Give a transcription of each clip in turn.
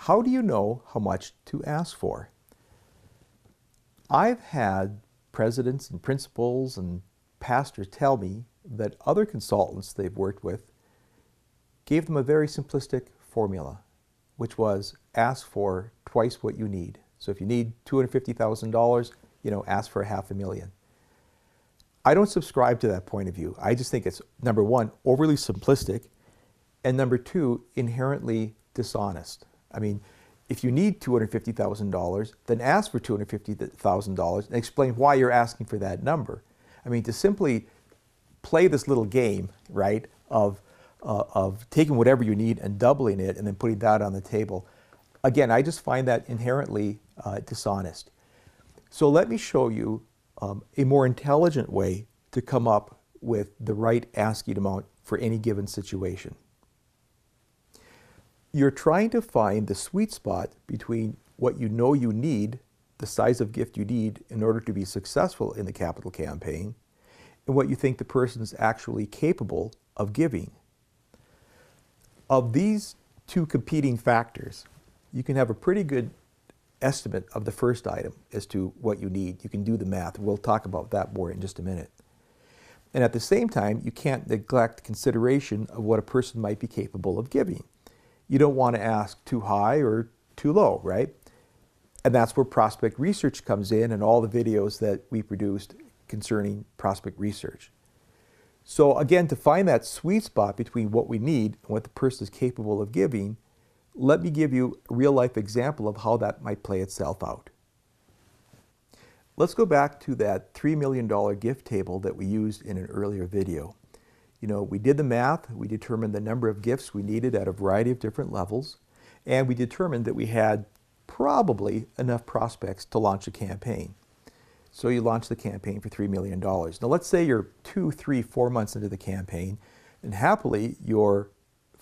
how do you know how much to ask for? I've had presidents and principals and pastors tell me that other consultants they've worked with gave them a very simplistic formula, which was ask for twice what you need. So if you need $250,000, ask for $500,000. I don't subscribe to that point of view. I just think it's, number one, overly simplistic, and number two, inherently dishonest. I mean, if you need $250,000, then ask for $250,000 and explain why you're asking for that number. I mean, to simply play this little game, right, of taking whatever you need and doubling it and then putting that on the table, again, I just find that inherently dishonest. So let me show you a more intelligent way to come up with the right asking amount for any given situation. You're trying to find the sweet spot between what you know you need, the size of gift you need in order to be successful in the capital campaign, and what you think the person is actually capable of giving. Of these two competing factors, you can have a pretty good estimate of the first item as to what you need. You can do the math. We'll talk about that more in just a minute. And at the same time, you can't neglect consideration of what a person might be capable of giving. You don't want to ask too high or too low, right? And that's where prospect research comes in and all the videos that we produced concerning prospect research. So again, to find that sweet spot between what we need and what the person is capable of giving, let me give you a real-life example of how that might play itself out. Let's go back to that $3 million gift table that we used in an earlier video. We did the math, we determined the number of gifts we needed at a variety of different levels, and we determined that we had probably enough prospects to launch a campaign. So you launch the campaign for $3 million. Now let's say you're 2, 3, 4 months into the campaign, and happily your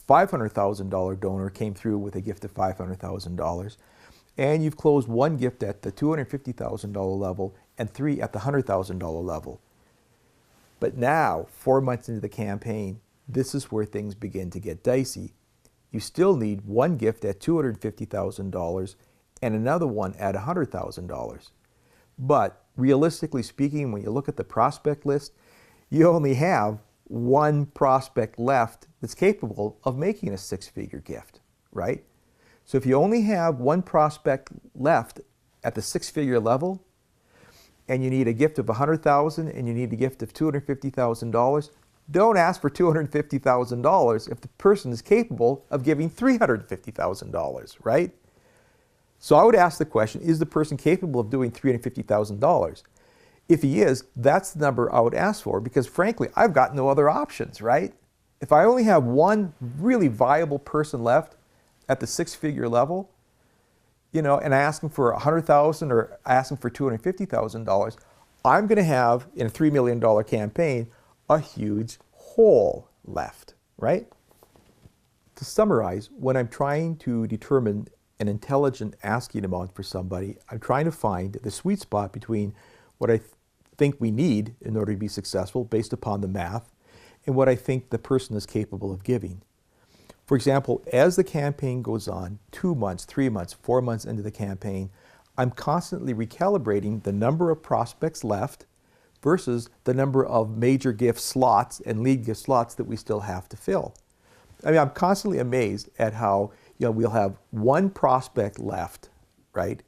$500,000 donor came through with a gift of $500,000, and you've closed one gift at the $250,000 level and 3 at the $100,000 level. But now, 4 months into the campaign, this is where things begin to get dicey. You still need one gift at $250,000 and another one at $100,000. But realistically speaking, when you look at the prospect list, you only have one prospect left that's capable of making a six-figure gift, right? So if you only have one prospect left at the six-figure level, and you need a gift of $100,000 and you need a gift of $250,000, don't ask for $250,000 if the person is capable of giving $350,000, right? So I would ask the question, is the person capable of doing $350,000? If he is, that's the number I would ask for, because frankly, I've got no other options, right? If I only have one really viable person left at the six-figure level, and I ask him for $100,000 or I ask him for $250,000, I'm going to have, in a $3 million campaign, a huge hole left, right? To summarize, when I'm trying to determine an intelligent asking amount for somebody, I'm trying to find the sweet spot between what I think we need in order to be successful based upon the math and what I think the person is capable of giving. For example, as the campaign goes on, 2 months, 3 months, 4 months into the campaign, I'm constantly recalibrating the number of prospects left versus the number of major gift slots and lead gift slots that we still have to fill. I mean, I'm constantly amazed at how we'll have one prospect left, right?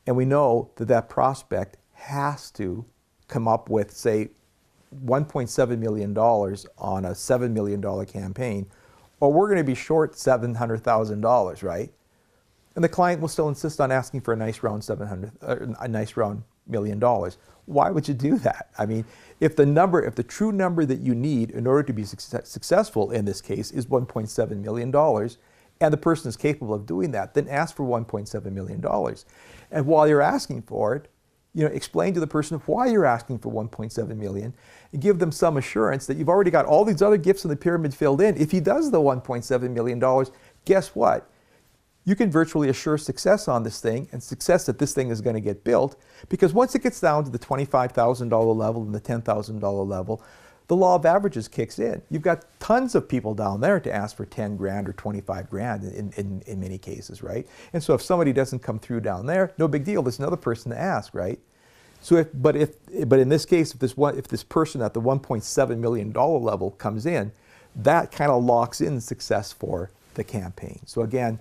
And we know that that prospect has to come up with, say, $1.7 million on a $7 million campaign, or we're going to be short $700,000, right? And the client will still insist on asking for a nice round $1 million. Why would you do that? I mean, if the true number that you need in order to be successful in this case is $1.7 million, and the person is capable of doing that, then ask for $1.7 million. And while you're asking for it, explain to the person why you're asking for $1.7 million and give them some assurance that you've already got all these other gifts in the pyramid filled in. If he does the $1.7 million, guess what? You can virtually assure success on this thing and success that this thing is going to get built, because once it gets down to the $25,000 level and the $10,000 level, the law of averages kicks in. You've got tons of people down there to ask for 10 grand or 25 grand in many cases, right? And so if somebody doesn't come through down there, no big deal, there's another person to ask, right? So but in this case, if this person at the $1.7 million level comes in, that kind of locks in success for the campaign. So again,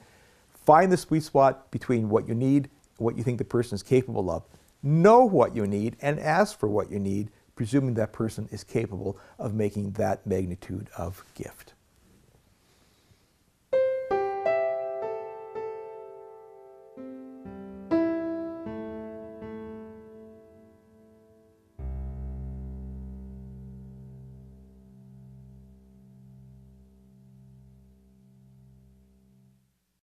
find the sweet spot between what you need, what you think the person is capable of. Know what you need and ask for what you need, presuming that person is capable of making that magnitude of gift.